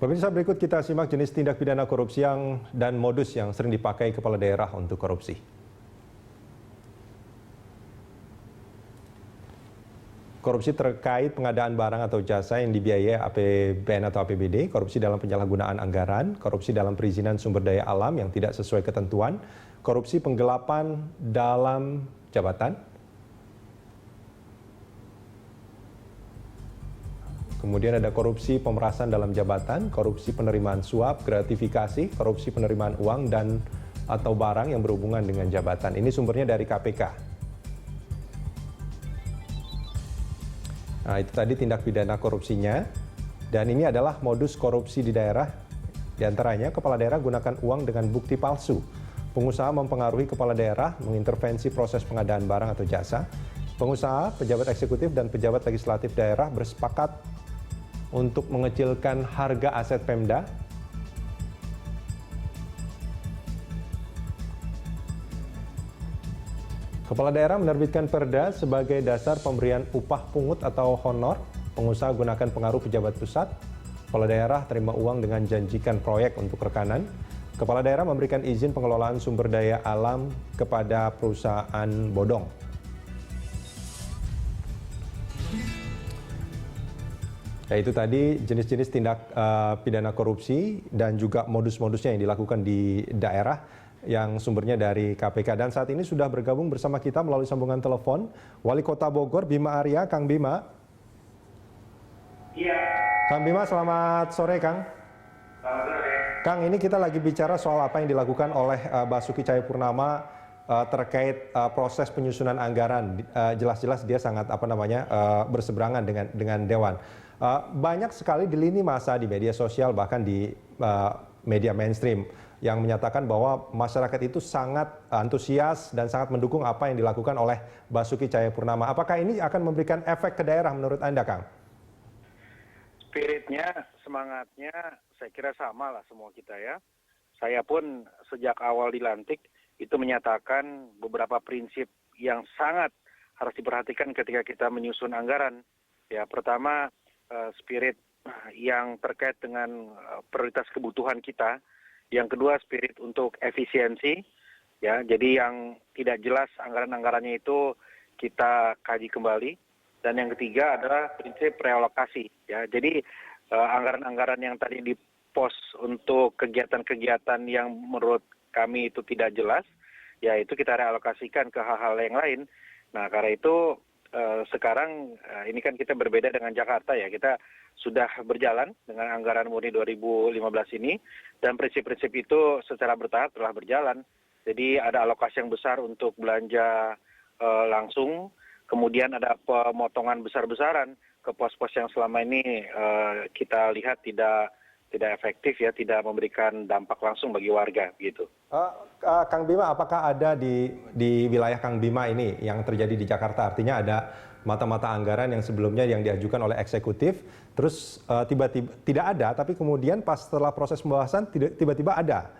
Pemirsa, berikut kita simak jenis tindak pidana korupsi dan modus yang sering dipakai kepala daerah untuk korupsi. Korupsi terkait pengadaan barang atau jasa yang dibiayai APBN atau APBD, korupsi dalam penyalahgunaan anggaran, korupsi dalam perizinan sumber daya alam yang tidak sesuai ketentuan, korupsi penggelapan dalam jabatan, kemudian ada korupsi pemerasan dalam jabatan, korupsi penerimaan suap, gratifikasi, korupsi penerimaan uang dan atau barang yang berhubungan dengan jabatan. Ini sumbernya dari KPK. Nah, itu tadi tindak pidana korupsinya. Dan ini adalah modus korupsi di daerah. Di antaranya, kepala daerah gunakan uang dengan bukti palsu. Pengusaha mempengaruhi kepala daerah mengintervensi proses pengadaan barang atau jasa. Pengusaha, pejabat eksekutif, dan pejabat legislatif daerah bersepakat untuk mengecilkan harga aset Pemda. Kepala daerah menerbitkan perda sebagai dasar pemberian upah pungut atau honor. Pengusaha gunakan pengaruh pejabat pusat. Kepala daerah terima uang dengan janjikan proyek untuk rekanan. Kepala daerah memberikan izin pengelolaan sumber daya alam kepada perusahaan bodong. Ya, itu tadi jenis-jenis tindak pidana korupsi dan juga modus-modusnya yang dilakukan di daerah yang sumbernya dari KPK. Dan saat ini sudah bergabung bersama kita melalui sambungan telepon Wali Kota Bogor, Bima Arya. Kang Bima. Iya. Kang Bima, selamat sore, Kang. Selamat sore. Kang, ini kita lagi bicara soal apa yang dilakukan oleh Basuki Cahayapurnama terkait proses penyusunan anggaran. Jelas-jelas dia sangat berseberangan dengan Dewan. Banyak sekali di lini masa di media sosial, bahkan di media mainstream, yang menyatakan bahwa masyarakat itu sangat antusias dan sangat mendukung apa yang dilakukan oleh Basuki Cahayapurnama. Apakah ini akan memberikan efek ke daerah menurut Anda, Kang? Spiritnya, semangatnya, saya kira sama lah semua kita ya. Saya pun sejak awal dilantik itu menyatakan beberapa prinsip yang sangat harus diperhatikan ketika kita menyusun anggaran. Ya, pertama, spirit yang terkait dengan prioritas kebutuhan kita. Yang kedua, spirit untuk efisiensi, ya. Jadi yang tidak jelas anggaran-anggarannya itu kita kaji kembali. Dan yang ketiga adalah prinsip realokasi, ya. Jadi anggaran-anggaran yang tadi dipos untuk kegiatan-kegiatan yang menurut kami itu tidak jelas, ya itu kita realokasikan ke hal-hal yang lain. Nah, karena itu sekarang ini kan kita berbeda dengan Jakarta, ya. Kita sudah berjalan dengan anggaran murni 2015 ini, dan prinsip-prinsip itu secara bertahap telah berjalan. Jadi ada alokasi yang besar untuk belanja langsung, kemudian ada pemotongan besar-besaran ke pos-pos yang selama ini kita lihat tidak efektif, ya, tidak memberikan dampak langsung bagi warga, gitu. Kang Bima, apakah ada di wilayah Kang Bima ini yang terjadi di Jakarta? Artinya ada mata-mata anggaran yang sebelumnya yang diajukan oleh eksekutif, terus tiba-tiba tidak ada, tapi kemudian pas setelah proses pembahasan tiba-tiba ada.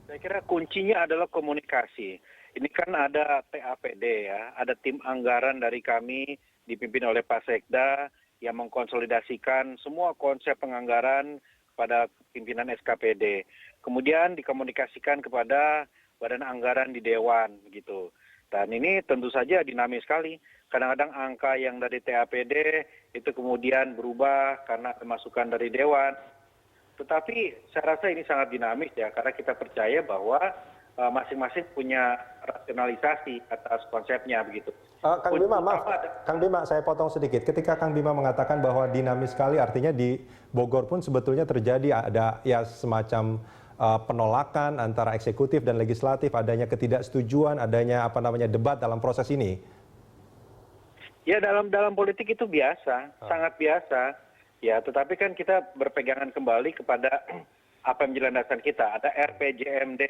Saya kira kuncinya adalah komunikasi. Ini kan ada TAPD, ya, ada tim anggaran dari kami dipimpin oleh Pak Sekda yang mengkonsolidasikan semua konsep penganggaran pada pimpinan SKPD. Kemudian dikomunikasikan kepada badan anggaran di Dewan, gitu. Dan ini tentu saja dinamis sekali. Kadang-kadang angka yang dari TAPD itu kemudian berubah karena masukan dari Dewan. Tetapi saya rasa ini sangat dinamis, ya, karena kita percaya bahwa masing-masing punya rasionalisasi atas konsepnya, begitu. Kang Bima, maaf, Kang Bima, saya potong sedikit. Ketika Kang Bima mengatakan bahwa dinamis sekali, artinya di Bogor pun sebetulnya terjadi ada ya semacam penolakan antara eksekutif dan legislatif, adanya ketidaksetujuan, adanya debat dalam proses ini. Ya, dalam politik itu biasa, sangat biasa. Ya, tetapi kan kita berpegangan kembali kepada apa yang menjadi landasan kita. Ada RPJMD,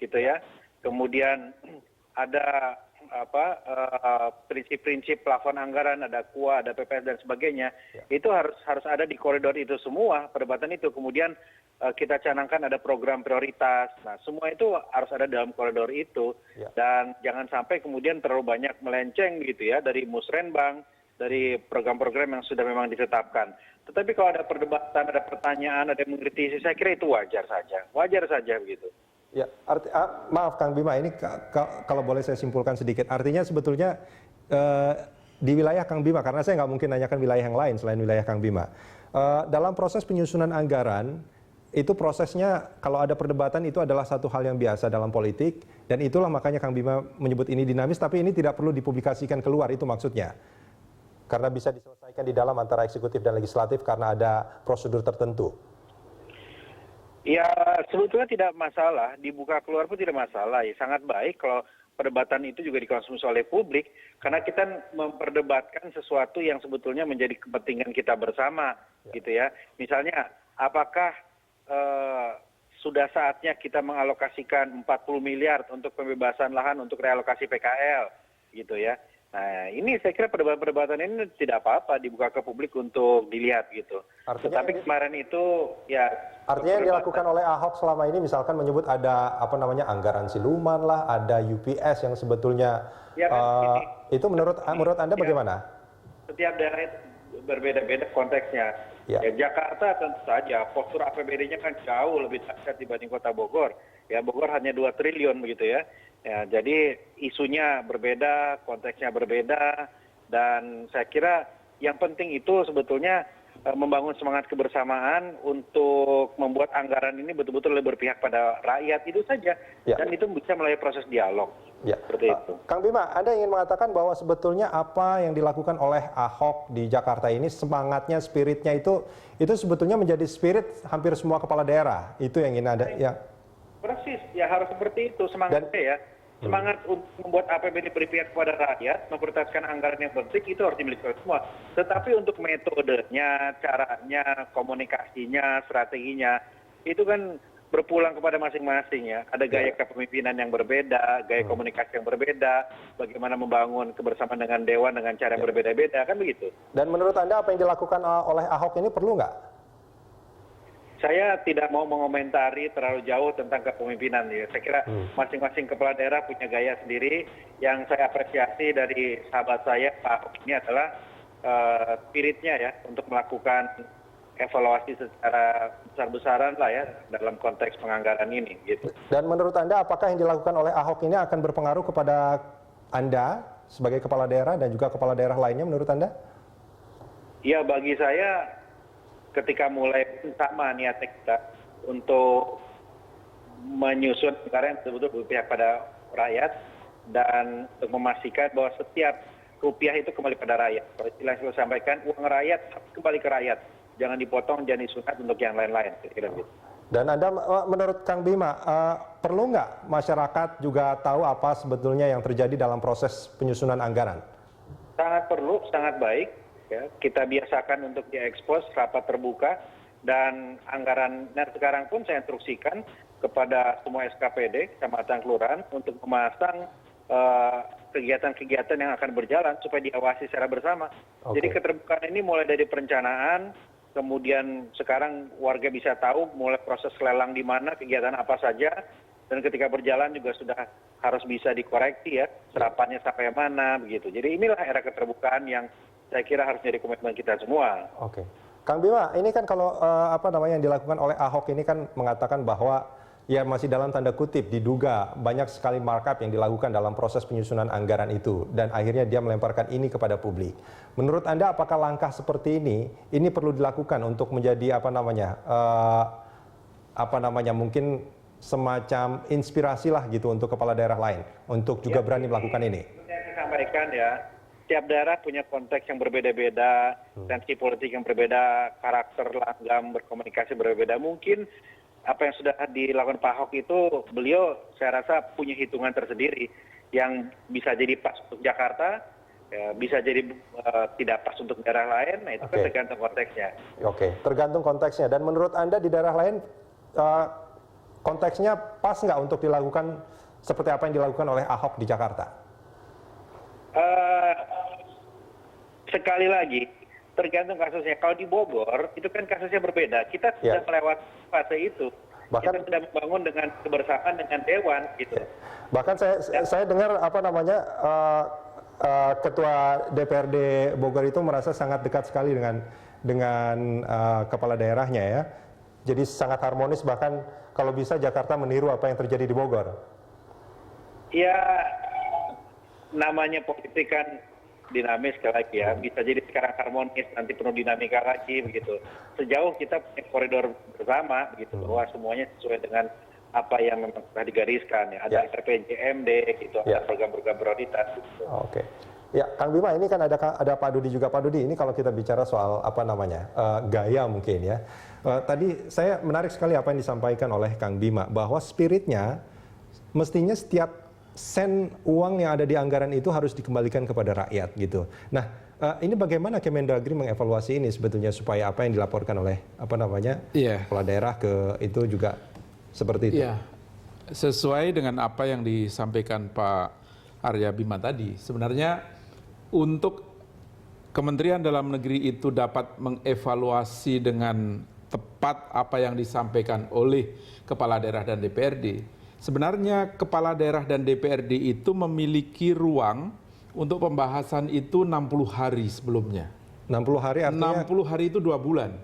gitu ya. Kemudian ada prinsip-prinsip plafon anggaran, ada KUA, ada PPS dan sebagainya. Ya. Itu harus ada di koridor itu semua, perdebatan itu. Kemudian kita canangkan ada program prioritas. Nah, semua itu harus ada dalam koridor itu. Ya. Dan jangan sampai kemudian terlalu banyak melenceng gitu ya dari musrenbang, dari program-program yang sudah memang ditetapkan. Tetapi kalau ada perdebatan, ada pertanyaan, ada yang mengkritisi, saya kira itu wajar saja begitu. Ya, maaf Kang Bima, ini kalau boleh saya simpulkan sedikit, artinya sebetulnya di wilayah Kang Bima, karena saya nggak mungkin nanyakan wilayah yang lain selain wilayah Kang Bima, dalam proses penyusunan anggaran, itu prosesnya kalau ada perdebatan itu adalah satu hal yang biasa dalam politik, dan itulah makanya Kang Bima menyebut ini dinamis, tapi ini tidak perlu dipublikasikan keluar, itu maksudnya. Karena bisa diselesaikan di dalam antara eksekutif dan legislatif karena ada prosedur tertentu. Ya, sebetulnya tidak masalah, dibuka keluar pun tidak masalah. Ya, sangat baik kalau perdebatan itu juga dikonsumsi oleh publik, karena kita memperdebatkan sesuatu yang sebetulnya menjadi kepentingan kita bersama, gitu ya. Misalnya, apakah sudah saatnya kita mengalokasikan 40 miliar untuk pembebasan lahan untuk realokasi PKL, gitu ya. Nah, ini saya kira perdebatan ini tidak apa-apa dibuka ke publik untuk dilihat gitu. Tapi kemarin itu ya. Artinya yang dilakukan oleh Ahok selama ini misalkan menyebut ada anggaran siluman lah, ada UPS yang sebetulnya ya kan, itu menurut Anda bagaimana? Setiap daerah itu berbeda-beda konteksnya. Ya, Jakarta tentu saja postur APBD-nya kan jauh lebih dahsyat dibanding Kota Bogor. Ya, Bogor hanya 2 triliun begitu ya. Ya, jadi isunya berbeda, konteksnya berbeda, dan saya kira yang penting itu sebetulnya membangun semangat kebersamaan untuk membuat anggaran ini betul-betul lebih berpihak pada rakyat, itu saja. Dan itu bisa melalui proses dialog. Seperti itu. Kang Bima, Anda ingin mengatakan bahwa sebetulnya apa yang dilakukan oleh Ahok di Jakarta ini, semangatnya, spiritnya itu sebetulnya menjadi spirit hampir semua kepala daerah. Itu yang ingin Anda, ya. Persis, ya harus seperti itu semangatnya ya. Semangat untuk membuat APBD berpihak kepada rakyat, memprioritaskan anggaran yang penting, itu harus dimiliki oleh semua. Tetapi untuk metodenya, caranya, komunikasinya, strateginya, itu kan berpulang kepada masing-masing ya. Ada gaya kepemimpinan yang berbeda, gaya komunikasi yang berbeda, bagaimana membangun kebersamaan dengan Dewan dengan cara yang berbeda-beda, kan begitu. Dan menurut Anda apa yang dilakukan oleh Ahok ini perlu nggak? Saya tidak mau mengomentari terlalu jauh tentang kepemimpinan ya. Saya kira masing-masing kepala daerah punya gaya sendiri. Yang saya apresiasi dari sahabat saya Pak Ahok ini adalah spiritnya ya untuk melakukan evaluasi secara besar-besaran lah ya dalam konteks penganggaran ini gitu. Dan menurut Anda apakah yang dilakukan oleh Ahok ini akan berpengaruh kepada Anda sebagai kepala daerah dan juga kepala daerah lainnya menurut Anda? Ya, bagi saya ketika mulai sama niatnya kita untuk menyusun anggaran yang betul-betul berpihak pada rakyat dan untuk memastikan bahwa setiap rupiah itu kembali pada rakyat. Kalau istilah yang saya sampaikan, uang rakyat kembali ke rakyat. Jangan dipotong, jangan disunat untuk yang lain-lain. Dan Anda, menurut Kang Bima, perlu nggak masyarakat juga tahu apa sebetulnya yang terjadi dalam proses penyusunan anggaran? Sangat perlu, sangat baik. Ya, kita biasakan untuk diekspos rapat terbuka, dan anggaran sekarang pun saya instruksikan kepada semua SKPD, kecamatan, kelurahan untuk memasang kegiatan-kegiatan yang akan berjalan supaya diawasi secara bersama. Jadi keterbukaan ini mulai dari perencanaan, kemudian sekarang warga bisa tahu mulai proses lelang di mana, kegiatan apa saja, dan ketika berjalan juga sudah harus bisa dikoreksi ya, serapannya sampai mana begitu. Jadi inilah era keterbukaan yang saya kira harus jadi komitmen kita semua. Oke, Kang Bima, ini kan kalau yang dilakukan oleh Ahok ini kan mengatakan bahwa ya masih dalam tanda kutip diduga banyak sekali markup yang dilakukan dalam proses penyusunan anggaran itu dan akhirnya dia melemparkan ini kepada publik. Menurut Anda apakah langkah seperti ini perlu dilakukan untuk menjadi mungkin semacam inspirasi lah gitu untuk kepala daerah lain untuk juga berani melakukan ini? Saya sampaikan ya. Setiap daerah punya konteks yang berbeda-beda, tensi politik yang berbeda, karakter langgam berkomunikasi berbeda. Mungkin apa yang sudah dilakukan Pak Ahok itu, beliau saya rasa punya hitungan tersendiri yang bisa jadi pas untuk Jakarta, ya, bisa jadi tidak pas untuk daerah lain. Nah, itu kan tergantung konteksnya. Oke, tergantung konteksnya. Dan menurut Anda di daerah lain konteksnya pas nggak untuk dilakukan seperti apa yang dilakukan oleh Ahok di Jakarta? Sekali lagi, tergantung kasusnya. Kalau di Bogor, itu kan kasusnya berbeda. Kita sudah melewati fase itu. Kita sudah membangun dengan kebersamaan dengan Dewan, gitu. Bahkan saya dengar Ketua DPRD Bogor itu merasa sangat dekat sekali dengan kepala daerahnya ya. Jadi sangat harmonis, bahkan kalau bisa Jakarta meniru apa yang terjadi di Bogor. Ya, namanya politik kan dinamis sekali lagi ya. Bisa jadi sekarang harmonis, nanti penuh dinamika lagi begitu. Sejauh kita punya koridor bersama begitu, bahwa semuanya sesuai dengan apa yang memang telah digariskan ya. Ada RPJMD gitu, ada program-program prioritas. Gitu. Oke. Ya, Kang Bima, ini kan ada Pak Dudi juga. Pak Dudi, ini kalau kita bicara soal apa namanya gaya mungkin ya. Tadi saya menarik sekali apa yang disampaikan oleh Kang Bima, bahwa spiritnya mestinya setiap sen uang yang ada di anggaran itu harus dikembalikan kepada rakyat gitu. Nah, ini bagaimana Kemendagri mengevaluasi ini sebetulnya supaya apa yang dilaporkan oleh apa namanya kepala daerah ke itu juga seperti itu? Iya, sesuai dengan apa yang disampaikan Pak Arya Bima tadi, sebenarnya untuk Kementerian Dalam Negeri itu dapat mengevaluasi dengan tepat apa yang disampaikan oleh kepala daerah dan DPRD. Sebenarnya kepala daerah dan DPRD itu memiliki ruang untuk pembahasan itu 60 hari sebelumnya. 60 hari artinya 60 hari itu 2 bulan.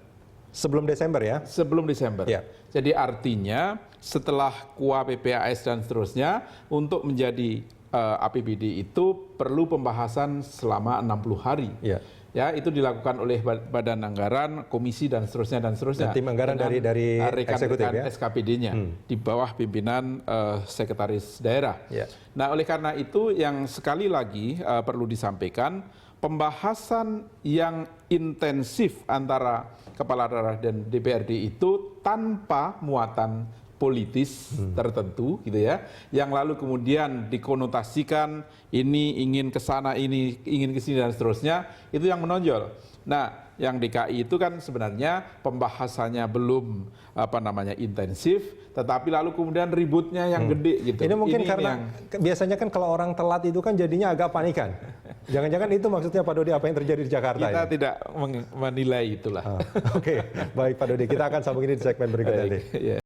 Sebelum Desember ya? Sebelum Desember. Ya. Jadi artinya setelah KUA, PPAS dan seterusnya untuk menjadi APBD itu perlu pembahasan selama 60 hari. Ya. Ya, itu dilakukan oleh Badan Anggaran, Komisi dan seterusnya dan seterusnya. Dan tim anggaran dari eksekutif ya? SKPD-nya di bawah pimpinan sekretaris daerah. Ya. Nah, oleh karena itu yang sekali lagi perlu disampaikan, pembahasan yang intensif antara kepala daerah dan DPRD itu tanpa muatan politis tertentu gitu ya, yang lalu kemudian dikonotasikan ini ingin ke sana, ini ingin ke sini dan seterusnya, itu yang menonjol. Nah, yang DKI itu kan sebenarnya pembahasannya belum intensif, tetapi lalu kemudian ributnya yang gede gitu. Ini mungkin karena biasanya kan kalau orang telat itu kan jadinya agak panikan. Jangan-jangan itu maksudnya Pak Dodi apa yang terjadi di Jakarta? Kita tidak menilai itulah. Oke, baik Pak Dodi, kita akan sambung ini di segmen berikut nanti.